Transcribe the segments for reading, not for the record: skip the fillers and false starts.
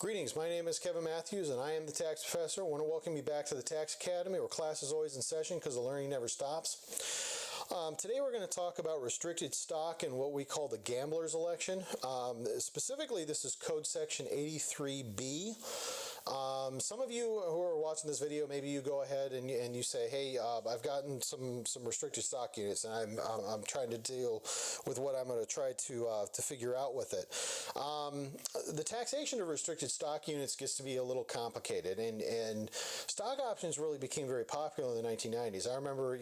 Greetings, my name is Kevin Matthews and I am the Tax Professor. I want to welcome you back to the Tax Academy, where class is always in session because the learning never stops. Today we're going to talk about restricted stock and what we call the gambler's election. Specifically, this is Code Section 83B. Some of you who are watching this video, maybe you go ahead and you say, hey, I've gotten some restricted stock units and I'm trying to deal with what I'm going to try to figure out with it. The taxation of restricted stock units gets to be a little complicated, and stock options really became very popular in the 1990s. I remember,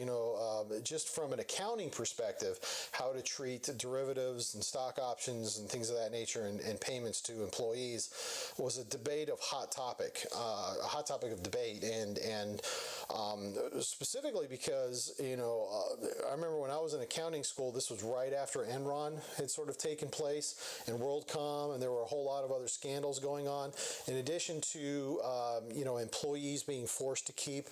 just from an accounting perspective, how to treat derivatives and stock options and things of that nature and payments to employees was a debate of a hot topic of debate, and specifically because, I remember when I was in accounting school, this was right after Enron had sort of taken place and WorldCom, and there were a whole lot of other scandals going on. In addition to employees being forced to keep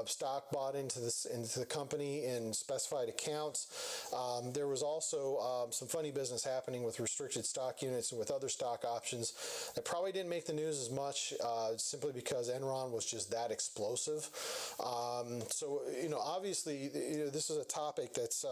stock bought into the company in specified accounts, there was also some funny business happening with restricted stock units and with other stock options that probably didn't make the news as much, simply because Enron was just that explosive. Obviously, this is a topic that's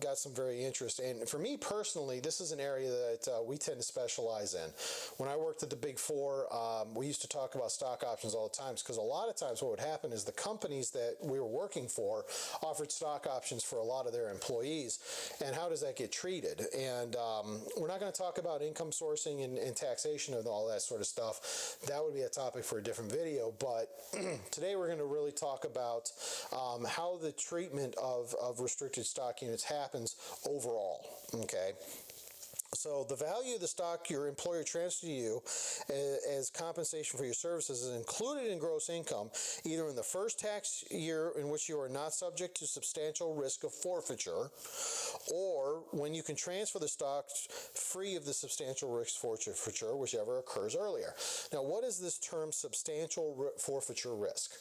got some very interest, and for me personally, this is an area that we tend to specialize in. When I worked at the Big Four, we used to talk about stock options all the time, because a lot of times what would happen is the companies that we were working for offered stock options for a lot of their employees, and how does that get treated? And we're not going to talk about income sourcing and taxation and all that sort of stuff. That would be a topic for a different video, but today we're going to really talk about how the treatment of restricted stock units happens overall, okay? So the value of the stock your employer transfers to you as compensation for your services is included in gross income, either in the first tax year in which you are not subject to substantial risk of forfeiture, or when you can transfer the stock free of the substantial risk forfeiture, whichever occurs earlier. Now, what is this term substantial forfeiture risk?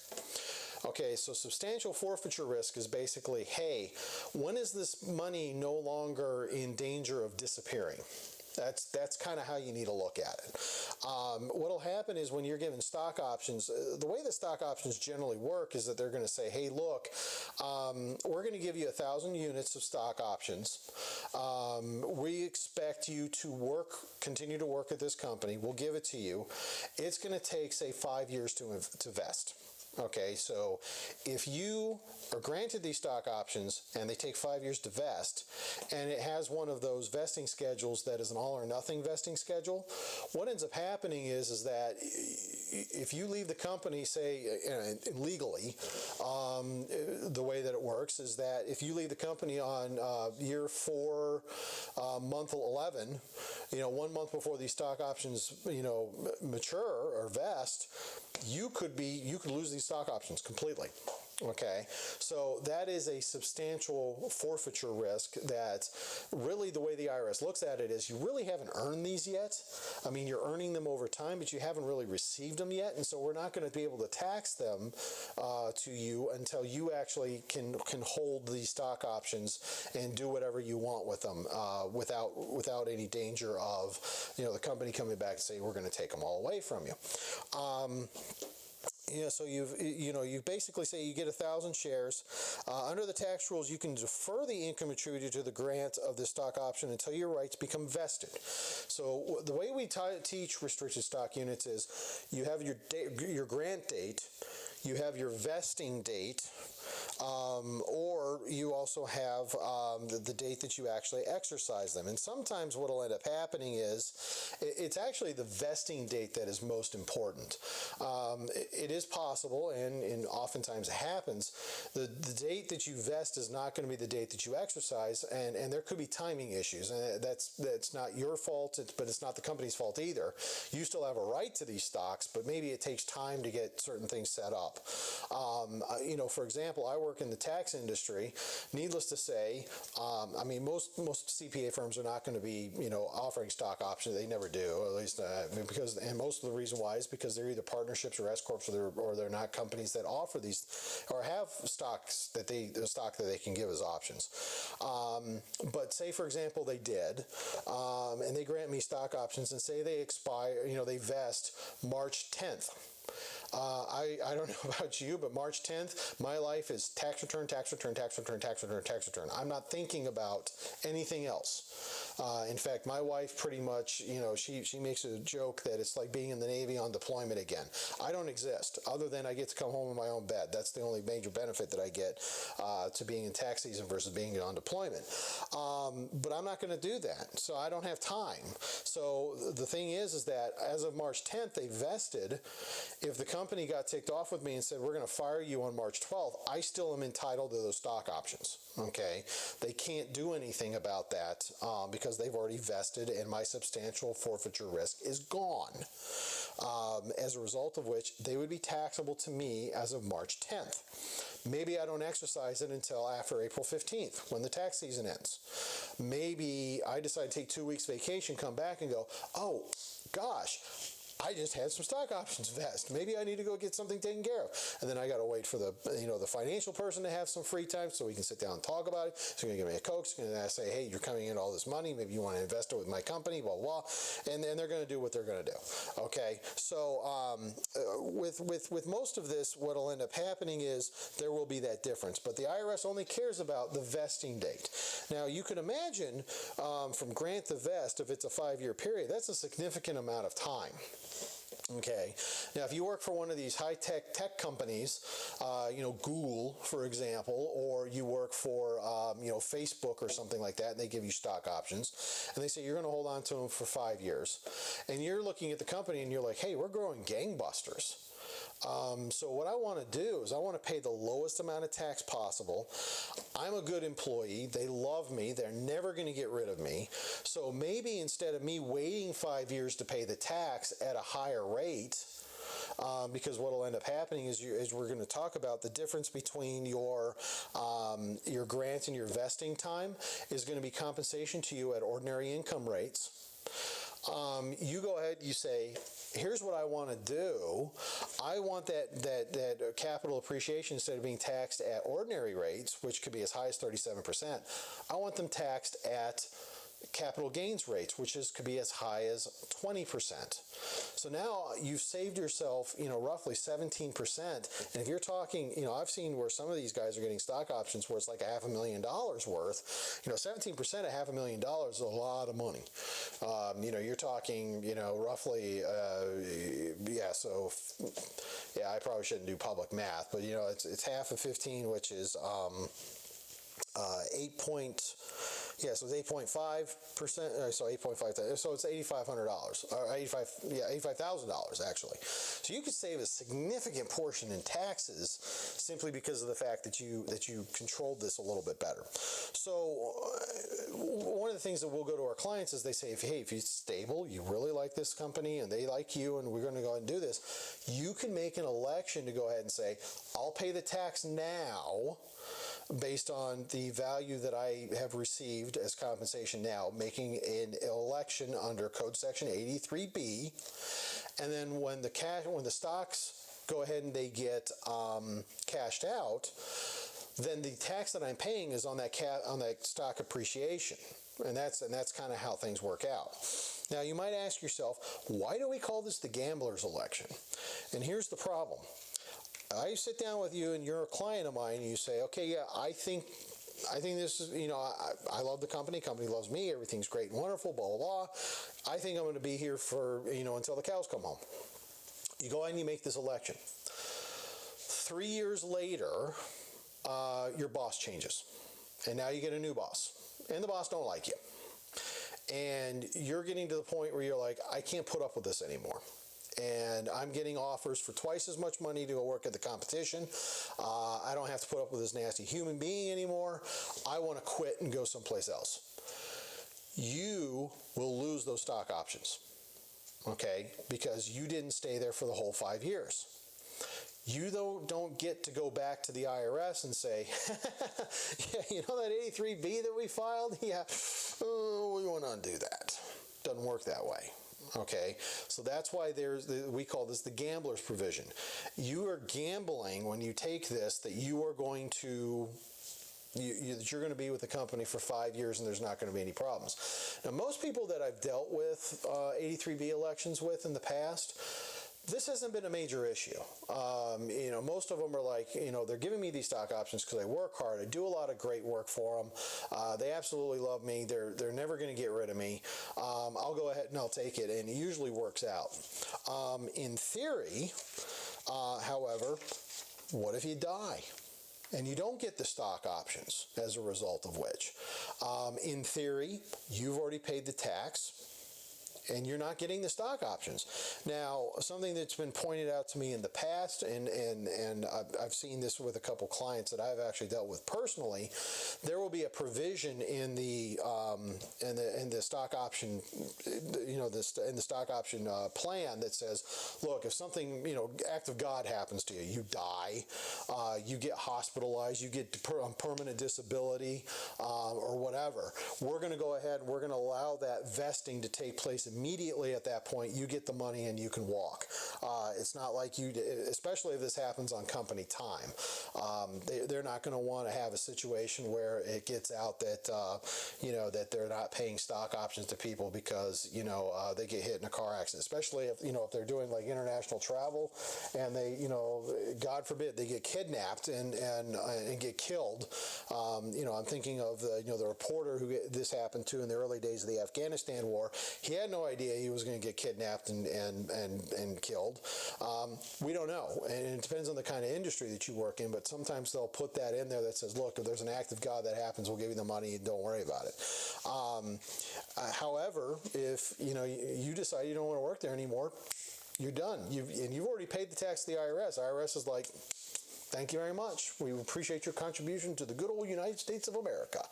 Okay, so substantial forfeiture risk is basically, hey, when is this money no longer in danger of disappearing? That's kind of how you need to look at it. What'll happen is when you're given stock options, the way that stock options generally work is that they're going to say, hey, look, we're going to give you 1,000 units of stock options. We expect you to continue to work at this company. We'll give it to you. It's going to take, say, 5 years to vest. Okay, so if you are granted these stock options and they take 5 years to vest, and it has one of those vesting schedules that is an all or nothing vesting schedule, what ends up happening is that if you leave the company, say, legally, the way that it works is that if you leave the company on year 4, month 11, 1 month before these stock options, mature or vest, you could lose these stock options completely. Okay, so that is a substantial forfeiture risk that really the way the IRS looks at it is you really haven't earned these yet. I mean, you're earning them over time, but you haven't really received them yet, and so we're not going to be able to tax them to you until you actually can hold these stock options and do whatever you want with them without any danger of the company coming back and saying we're going to take them all away from you. So you basically say you get 1,000 shares. Under the tax rules, you can defer the income attributed to the grant of the stock option until your rights become vested. So the way we teach restricted stock units is you have your grant date, you have your vesting date, or you also have the date that you actually exercise them. And sometimes what will end up happening is it's actually the vesting date that is most important. It is possible, and oftentimes it happens, the date that you vest is not going to be the date that you exercise, and there could be timing issues, and that's not your fault, but it's not the company's fault either. You still have a right to these stocks, but maybe it takes time to get certain things set up. For example, example, I work in the tax industry. Needless to say, I mean, most CPA firms are not going to be, offering stock options. They never do, at least and most of the reason why is because they're either partnerships or S corps, or they're not companies that offer these or have stock that they can give as options. But say, for example, they did, and they grant me stock options and say they expire, they vest March 10th. I don't know about you, but March 10th, my life is tax return, tax return, tax return, tax return, tax return. I'm not thinking about anything else. In fact, my wife pretty much, she makes a joke that it's like being in the Navy on deployment again. I don't exist, other than I get to come home in my own bed. That's the only major benefit that I get to being in tax season versus being on deployment. But I'm not going to do that, so I don't have time. So the thing is that as of March 10th, they vested. If the company got ticked off with me and said, we're going to fire you on March 12th, I still am entitled to those stock options. Okay, they can't do anything about that because they've already vested, and my substantial forfeiture risk is gone. As a result of which, they would be taxable to me as of March 10th. Maybe I don't exercise it until after April 15th, when the tax season ends. Maybe I decide to take 2 weeks vacation, come back and go, oh, gosh, I just had some stock options vest. Maybe I need to go get something taken care of. And then I got to wait for the financial person to have some free time so we can sit down and talk about it. So you're going to give me a Coke. So you're going to say, hey, you're coming in all this money. Maybe you want to invest it with my company, blah, blah. And then they're going to do what they're going to do. Okay. So with most of this, what will end up happening is there will be that difference. But the IRS only cares about the vesting date. Now, you can imagine from grant to vest, if it's a 5-year period, that's a significant amount of time. Okay. Now, if you work for one of these high-tech tech companies, Google, for example, or you work for, Facebook or something like that, and they give you stock options, and they say you're going to hold on to them for 5 years, and you're looking at the company and you're like, hey, we're growing gangbusters. So what I want to do is I want to pay the lowest amount of tax possible. I'm a good employee. They love me. They're never going to get rid of me. So maybe instead of me waiting 5 years to pay the tax at a higher rate, because what will end up happening is, as we're going to talk about, the difference between your grant and your vesting time is going to be compensation to you at ordinary income rates. You go ahead, you say, here's what I want to do. I want that capital appreciation, instead of being taxed at ordinary rates, which could be as high as 37%, I want them taxed at capital gains rates, which could be as high as 20%. So now you've saved yourself, roughly 17%. And if you're talking, I've seen where some of these guys are getting stock options where it's like $500,000 worth. 17% of $500,000 is a lot of money. You're talking, roughly, I probably shouldn't do public math, but it's half of 15, which is 8.5%. So 8.5. So it's $8,500 or $85,000 actually. So you could save a significant portion in taxes simply because of the fact that you controlled this a little bit better. So one of the things that we'll go to our clients is they say, hey, if you're stable, you really like this company and they like you, and we're going to go ahead and do this, you can make an election to go ahead and say, I'll pay the tax now based on the value that I have received as compensation now, making an election under Code Section 83B, and then when the stocks go ahead and they get cashed out, then the tax that I'm paying is on that stock appreciation, and that's kind of how things work out. Now, you might ask yourself, why do we call this the gambler's election? And here's the problem. I sit down with you and you're a client of mine and you say, okay, yeah, I think this is, I love the company loves me, everything's great and wonderful, blah, blah, blah. I think I'm going to be here for, until the cows come home. You go ahead and you make this election. 3 years later, your boss changes. And now you get a new boss. And the boss don't like you. And you're getting to the point where you're like, I can't put up with this anymore. And I'm getting offers for twice as much money to go work at the competition. I don't have to put up with this nasty human being anymore. I want to quit and go someplace else. You will lose those stock options, okay? Because you didn't stay there for the whole 5 years. You don't get to go back to the IRS and say, yeah, you know that 83B that we filed? Yeah, we want to undo that. Doesn't work that way. Okay, so that's why we call this the gambler's provision. You are gambling when you take this that you are going to that you're going to be with the company for 5 years and there's not going to be any problems. Now, most people that I've dealt with 83B elections with in the past, this hasn't been a major issue. Most of them are like, they're giving me these stock options because I work hard. I do a lot of great work for them. They absolutely love me. They're never going to get rid of me. I'll go ahead and I'll take it, and it usually works out. In theory, however, what if you die? And you don't get the stock options as a result of which. In theory, you've already paid the tax, and you're not getting the stock options. Now, something that's been pointed out to me in the past, and I've seen this with a couple clients that I've actually dealt with personally, there will be a provision in the stock option, in the stock option plan that says, look, if something, act of God happens to you, you die, you get hospitalized, you get permanent disability, or whatever, we're going to go ahead and we're going to allow that vesting to take place immediately at that point. You get the money and you can walk. It's not like especially if this happens on company time. They're not going to want to have a situation where it gets out that, that they're not paying stock options to people because, they get hit in a car accident, especially if they're doing like international travel and they, God forbid, they get kidnapped and get killed. I'm thinking of the reporter who this happened to in the early days of the Afghanistan war. He had no idea he was going to get kidnapped and killed. We don't know, and it depends on the kind of industry that you work in, but sometimes they'll put that in there that says, look, if there's an act of God that happens, we'll give you the money and don't worry about it. However, if you decide you don't want to work there anymore, you're done. You've already paid the tax to the IRS. IRS is like, thank you very much. We appreciate your contribution to the good old United States of America,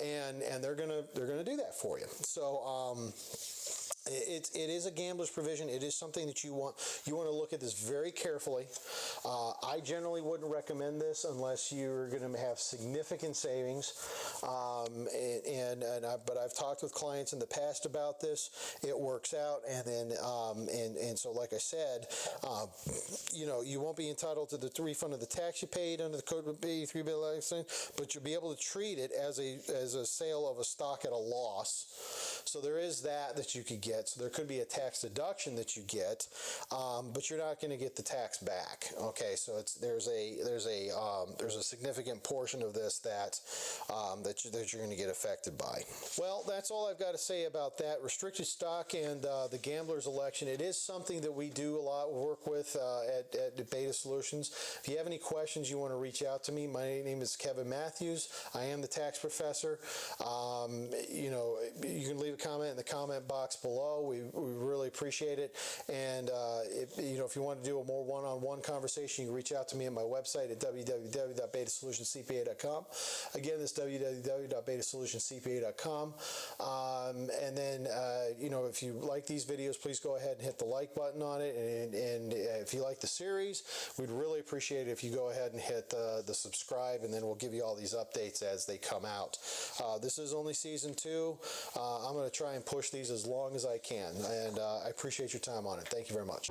and they're gonna do that for you. So it is a gambler's provision. It is something that you want to look at this very carefully. I generally wouldn't recommend this unless you're going to have significant savings. But I've talked with clients in the past about this. It works out, and then so like I said, you won't be entitled to the refund of the tax you paid under the Code of 83B license, but you'll be able to treat it as a sale of a stock at a loss. So there is that you could get. So there could be a tax deduction that you get, but you're not going to get the tax back. Okay, so there's a significant portion of this that you're going to get affected by. Well, that's all I've got to say about that. Restricted stock and the gambler's election. It is something that we do a lot work with at Beta Solutions. If you have any questions, you want to reach out to me. My name is Kevin Matthews. I am the tax professor. You can leave a comment in the comment box below. We really appreciate it. And if you want to do a more one-on-one conversation, you can reach out to me at my website at www.betasolutionscpa.com. Again, that's www.betasolutionscpa.com. And then, if you like these videos, please go ahead and hit the like button on it. And if you like the series, we'd really appreciate it if you go ahead and hit the subscribe, and then we'll give you all these updates as they come out. This is only season 2. I'm going to try and push these as long as I can, and I appreciate your time on it. Thank you very much.